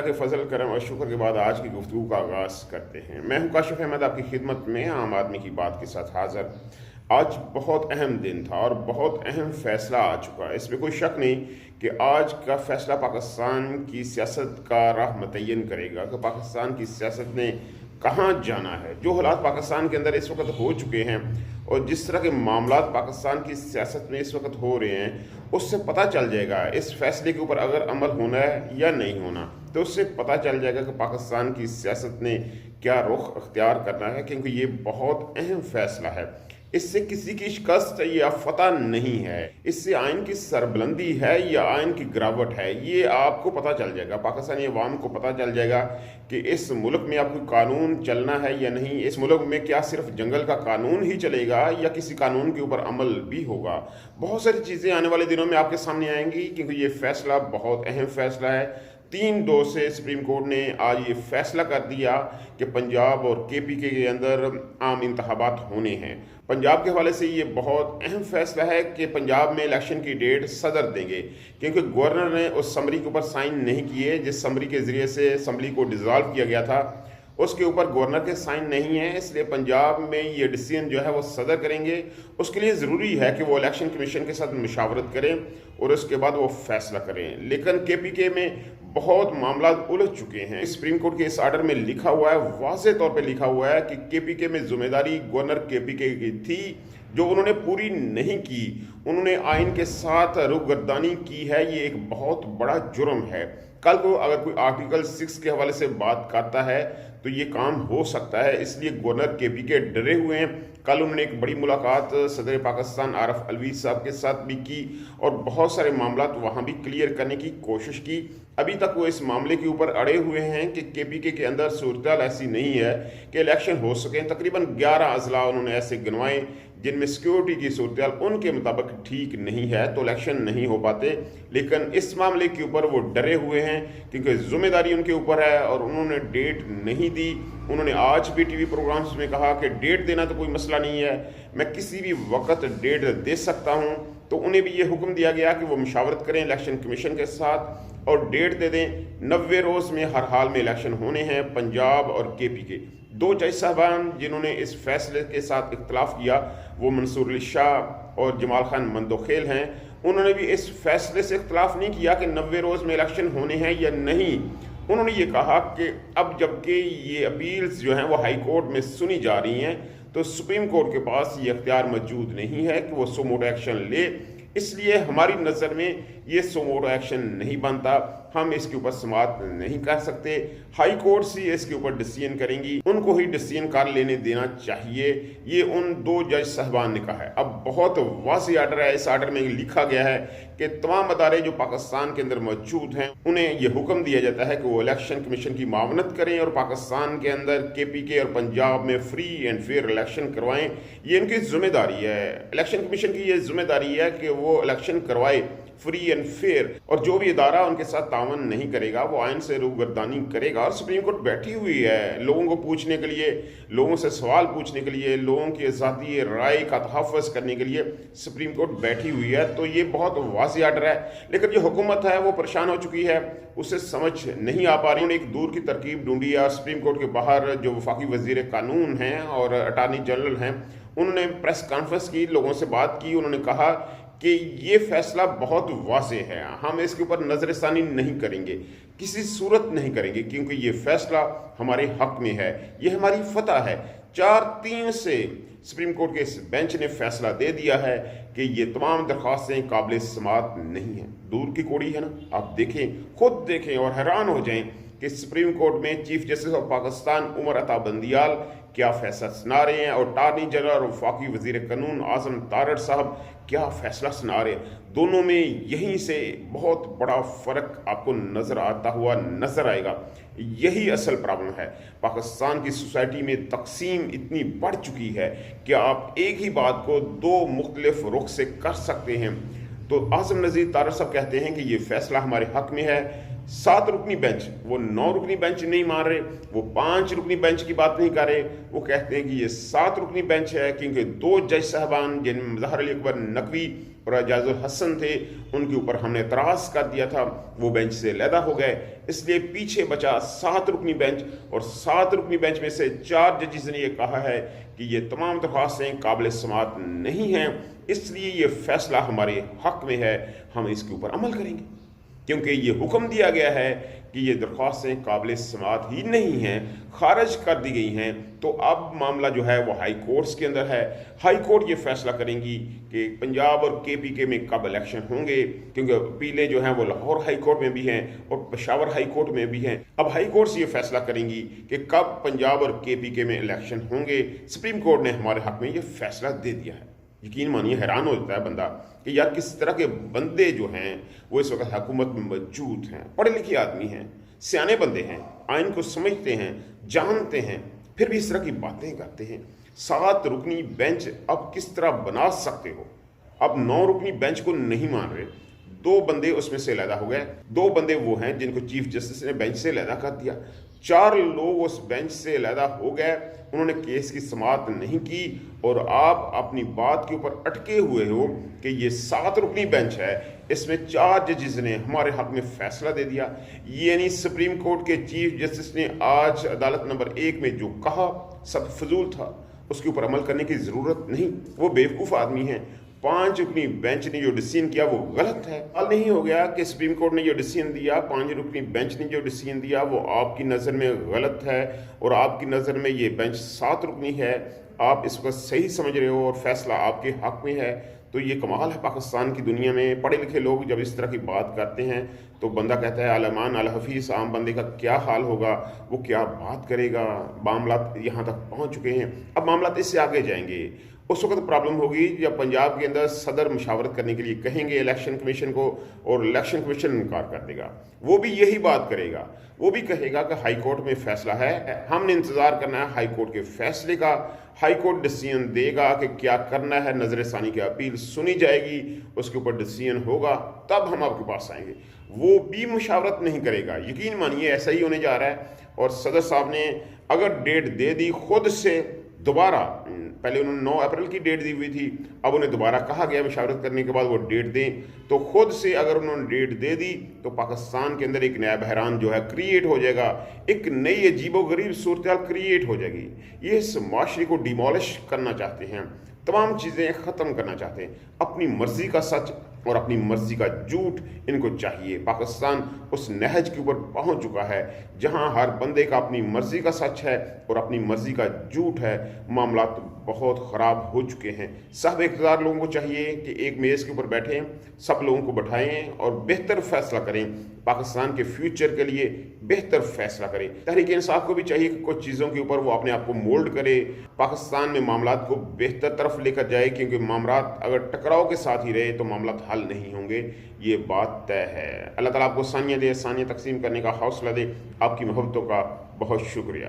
के फजल करम और शुक्र के बाद आज की गुफ्तगू का आगाज़ करते हैं। मैं हूं काशिफ अहमद, आपकी खिदमत में आम आदमी की बात के साथ हाज़िर। आज बहुत अहम दिन था और बहुत अहम फ़ैसला आ चुका है, इसमें कोई शक नहीं कि आज का फ़ैसला पाकिस्तान की सियासत का राह मुतय्यन करेगा कि पाकिस्तान की सियासत ने कहाँ जाना है। जो हालात पाकिस्तान के अंदर इस वक्त हो चुके हैं और जिस तरह के मामलात पाकिस्तान की सियासत में इस वक्त हो रहे हैं, उससे पता चल जाएगा इस फैसले के ऊपर अगर अमल होना है या नहीं होना। तो उससे पता चल जाएगा कि पाकिस्तान की सियासत ने क्या रुख अख्तियार करना है, क्योंकि ये बहुत अहम फैसला है। इससे किसी की शिकस्त या फतह नहीं है, इससे आइन की सरबुलंदी है या आइन की गिरावट है, ये आपको पता चल जाएगा। पाकिस्तानी अवाम को पता चल जाएगा कि इस मुल्क में अब कोई कानून चलना है या नहीं। इस मुल्क में क्या सिर्फ जंगल का कानून ही चलेगा या किसी कानून के ऊपर अमल भी होगा। बहुत सारी चीज़ें आने वाले दिनों में आपके सामने आएंगी, क्योंकि ये फैसला बहुत अहम फैसला है। 3-2 से सुप्रीम कोर्ट ने आज ये फैसला कर दिया कि पंजाब और KPK के अंदर आम इंतखाबात होने हैं। पंजाब के हवाले से ये बहुत अहम फैसला है कि पंजाब में इलेक्शन की डेट सदर देंगे, क्योंकि गवर्नर ने उस समरी के ऊपर साइन नहीं किए जिस समरी के ज़रिए से असम्बली को डिज़ोल्व किया गया था। उसके ऊपर गवर्नर के साइन नहीं है, इसलिए पंजाब में ये डिसीजन जो है वो सदर करेंगे। उसके लिए ज़रूरी है कि वो इलेक्शन कमीशन के साथ मुशावरत करें और उसके बाद वो फैसला करें। लेकिन KPK में बहुत मामला उलझ चुके हैं। सुप्रीम कोर्ट के इस आर्डर में लिखा हुआ है, वाज़े तौर पे लिखा हुआ है कि KPK में जिम्मेदारी गवर्नर KPK की थी, जो उन्होंने पूरी नहीं की। उन्होंने आइन के साथ रुगर्दानी की है, ये एक बहुत बड़ा जुर्म है। कल को अगर कोई आर्टिकल 6 के हवाले से बात करता है तो ये काम हो सकता है, इसलिए गवर्नर KPK डरे हुए हैं। कल उन्होंने एक बड़ी मुलाकात सदर पाकिस्तान आरिफ अलवी साहब के साथ भी की और बहुत सारे मामला वहाँ भी क्लियर करने की कोशिश की। अभी तक वो इस मामले के ऊपर अड़े हुए हैं कि KPK के अंदर सूरत ऐसी नहीं है कि इलेक्शन हो सकें। तकरीबन 11 अजला उन्होंने ऐसे गिनवाए जिनमें सिक्योरिटी की सूरत उनके मुताबिक ठीक नहीं है, तो इलेक्शन नहीं हो पाते। लेकिन इस मामले के ऊपर वो डरे हुए हैं क्योंकि जिम्मेदारी उनके ऊपर है और उन्होंने डेट नहीं दी। उन्होंने आज भी TV प्रोग्राम्स में कहा कि डेट देना तो कोई मसला नहीं है, मैं किसी भी वक्त डेट दे सकता हूँ। तो उन्हें भी ये हुक्म दिया गया कि वो मुशावरत करें इलेक्शन कमीशन के साथ और डेट दे दें। 90 रोज़ में हर हाल में इलेक्शन होने हैं। पंजाब और KPK 2 जज साहबान जिन्होंने इस फैसले के साथ इख्तलाफ किया वो मंसूर अली शाह और जमाल खान मंदोखेल हैं। उन्होंने भी इस फैसले से इख्तलाफ नहीं किया कि 90 रोज़ में इलेक्शन होने हैं या नहीं। उन्होंने ये कहा कि अब जबकि ये अपील्स जो हैं वो हाई कोर्ट में सुनी जा रही हैं, तो सुप्रीम कोर्ट के पास ये अख्तियार मौजूद नहीं है कि वो सो मोटो एक्शन ले। इसलिए हमारी नज़र में ये सो मोटो एक्शन नहीं बनता, हम इसके ऊपर समाअत नहीं कर सकते। हाई कोर्ट से इसके ऊपर डिसीजन करेंगी, उनको ही डिसीजन कर लेने देना चाहिए। ये उन 2 जज साहबान ने कहा है। अब बहुत वाज़ी आर्डर है, इस आर्डर में लिखा गया है कि तमाम अदारे जो पाकिस्तान के अंदर मौजूद हैं उन्हें यह हुक्म दिया जाता है कि वो इलेक्शन कमीशन की मावनत करें और पाकिस्तान के अंदर KPK और पंजाब में फ्री एंड फेयर इलेक्शन करवाएं। ये इनकी जिम्मेदारी है, इलेक्शन कमीशन की ये जिम्मेदारी है कि वो इलेक्शन करवाए फ्री एंड फेयर, और जो भी इदारा उनके साथ तावन नहीं करेगा वो आइन से रूबर्दानी करेगा। और सुप्रीम कोर्ट बैठी हुई है लोगों को पूछने के लिए, लोगों से सवाल पूछने के लिए, लोगों की आज़ादी राय का तहफ़्फ़ुज़ करने के लिए सुप्रीम कोर्ट बैठी हुई है। तो ये बहुत वाज़ी आर्डर है, लेकिन जो हुकूमत है वो परेशान हो चुकी है, उसे समझ नहीं आ पा रही। उन्होंने एक दूर की तरकीब ढूंढी है। सुप्रीम कोर्ट के बाहर जो वफाकी वज़ीर कानून हैं और अटार्नी जनरल हैं, उन्होंने प्रेस कॉन्फ्रेंस की, लोगों से बात की। उन्होंने कहा कि ये फैसला बहुत वाज़े है, हम इसके ऊपर नज़रसानी नहीं करेंगे, किसी सूरत नहीं करेंगे, क्योंकि ये फैसला हमारे हक में है, ये हमारी फतह है। 4-3 से सुप्रीम कोर्ट के इस बेंच ने फैसला दे दिया है कि ये तमाम दरख्वास्तें काबिल समाअत नहीं हैं। दूर की कौड़ी है ना, आप देखें, खुद देखें और हैरान हो जाएं कि सुप्रीम कोर्ट में chief justice of Pakistan Umar Ata Bandial क्या फैसला सुना रहे हैं और अटार्नी जनरल और वफाकी वज़ीर कानून आज़म तारड़ साहब क्या फैसला सुना रहे हैं। दोनों में यहीं से बहुत बड़ा फ़र्क आपको नज़र आता हुआ नज़र आएगा। यही असल प्रॉब्लम है। पाकिस्तान की सोसाइटी में तकसीम इतनी बढ़ चुकी है कि आप एक ही बात को 2 मुख्तलिफ रुख से कर सकते हैं। तो आज़म नज़ीर तारड़ साहब कहते हैं कि ये फ़ैसला हमारे हक़ में है। 7 रुकनी बेंच, वो 9 रुकनी बेंच नहीं मान रहे, वो 5 रुकनी बेंच की बात नहीं कर रहे, वो कहते हैं कि ये 7 रुकनी बेंच है, क्योंकि 2 जज साहबान जिनमें मुज़फ़्फ़र अली अकबर नकवी और एजाजुल हसन थे, उनके ऊपर हमने एतराज़ कर दिया था, वो बेंच से अलहदा हो गए, इसलिए पीछे बचा 7 रुकनी बेंच। और 7 रुकनी बेंच में से 4 जजेस ने ये कहा है कि ये तमाम दरख्वास्तें काबिल समाअत नहीं हैं, इसलिए ये फैसला हमारे हक़ में है, हम इसके ऊपर अमल करेंगे, क्योंकि ये हुक्म दिया गया है कि ये दरख्वास्तें काबिल समाअत ही नहीं हैं, खारिज कर दी गई हैं। तो अब मामला जो है वो हाई कोर्ट्स के अंदर है। हाई कोर्ट ये फैसला करेंगी कि पंजाब और KPK में कब इलेक्शन होंगे, क्योंकि अपीलें जो हैं वो लाहौर हाई कोर्ट में भी हैं और पेशावर हाई कोर्ट में भी हैं। अब हाई कोर्ट्स ये फैसला करेंगी कि कब पंजाब और KPK में इलेक्शन होंगे। सुप्रीम कोर्ट ने हमारे हक़ में ये फैसला दे दिया है। यकीन मानिए हैरान हो जाता है बंदा कि यार किस तरह के बंदे जो हैं वो इस वक्त हुकूमत में मौजूद हैं, पढ़े लिखे आदमी हैं, सियाने बंदे हैं, आइन को समझते हैं, जानते हैं, फिर भी इस तरह की बातें करते हैं। 7 रुकनी बेंच अब किस तरह बना सकते हो? अब 9 रुकनी बेंच को नहीं मान रहे, 2 बंदे उसमें से अलहदा हो गए, 2 बंदे वो हैं जिनको चीफ जस्टिस ने बेंच से अलहदा कर दिया, 4 लोग उस बेंच से अलहदा हो गए, उन्होंने केस की समाअत नहीं की और आप अपनी बात के ऊपर अटके हुए हो कि ये 7 रुकनी बेंच है, इसमें 4 जजेस ने हमारे हक़ में फ़ैसला दे दिया। यानी सुप्रीम कोर्ट के चीफ जस्टिस ने आज अदालत नंबर 1 में जो कहा सब फजूल था, उसके ऊपर अमल करने की ज़रूरत नहीं, वो बेवकूफ़ आदमी हैं। 5 रुकनी बेंच ने जो डिसीजन किया वो गलत है। हाल नहीं हो गया कि सुप्रीम कोर्ट ने जो डिसीजन दिया, 5 रुकनी बेंच ने जो डिसीजन दिया वो आपकी नज़र में गलत है और आपकी नज़र में ये बेंच 7 रुकनी है, आप इस वक्त सही समझ रहे हो और फैसला आपके हक़ में है। तो ये कमाल है पाकिस्तान की दुनिया में, पढ़े लिखे लोग जब इस तरह की बात करते हैं तो बंदा कहता है अलमान अल हफीज़, आम बंदे का क्या हाल होगा, वो क्या बात करेगा। मामला यहाँ तक पहुँच चुके हैं, अब मामला इससे आगे जाएंगे। उस वक्त प्रॉब्लम होगी जब पंजाब के अंदर सदर मुशावरत करने के लिए कहेंगे इलेक्शन कमीशन को और इलेक्शन कमीशन इनकार कर देगा। वो भी यही बात करेगा, वो भी कहेगा कि हाई कोर्ट में फैसला है, हमने इंतज़ार करना है हाई कोर्ट के फैसले का। हाई कोर्ट डिसीजन देगा कि क्या करना है, नज़र सानी की अपील सुनी जाएगी, उसके ऊपर डिसीजन होगा, तब हम आपके पास आएंगे। वो भी मुशावरत नहीं करेगा, यकीन मानिए ऐसा ही होने जा रहा है। और सदर साहब ने अगर डेट दे दी खुद से दोबारा, पहले उन्होंने 9 अप्रैल की डेट दी हुई थी, अब उन्हें दोबारा कहा गया मुशावरत करने के बाद वो डेट दें, तो खुद से अगर उन्होंने डेट दे दी तो पाकिस्तान के अंदर एक नया बहरान जो है क्रिएट हो जाएगा, एक नई अजीबोगरीब सूरत क्रिएट हो जाएगी। ये इस माशरे को डिमोलिश करना चाहते हैं, तमाम चीज़ें ख़त्म करना चाहते हैं। अपनी मर्ज़ी का सच और अपनी मर्ज़ी का झूठ इनको चाहिए। पाकिस्तान उस नहज के ऊपर पहुंच चुका है जहां हर बंदे का अपनी मर्ज़ी का सच है और अपनी मर्ज़ी का झूठ है। मामला तो बहुत ख़राब हो चुके हैं। सब इक़्तिदार लोगों को चाहिए कि एक मेज़ के ऊपर बैठें, सब लोगों को बैठाएं और बेहतर फ़ैसला करें, पाकिस्तान के फ्यूचर के लिए बेहतर फ़ैसला करें। तहरीक इंसाफ को भी चाहिए कि कुछ चीज़ों के ऊपर वो अपने आप को मोल्ड करे, पाकिस्तान में मामलात को बेहतर तरफ लेकर जाए, क्योंकि मामलात अगर टकराव के साथ ही रहे तो मामलात हल नहीं होंगे, ये बात तय है। अल्लाह ताला आपको सानिया दे, सानिया तकसीम करने का हौसला दे। आपकी मोहब्बतों का बहुत शुक्रिया।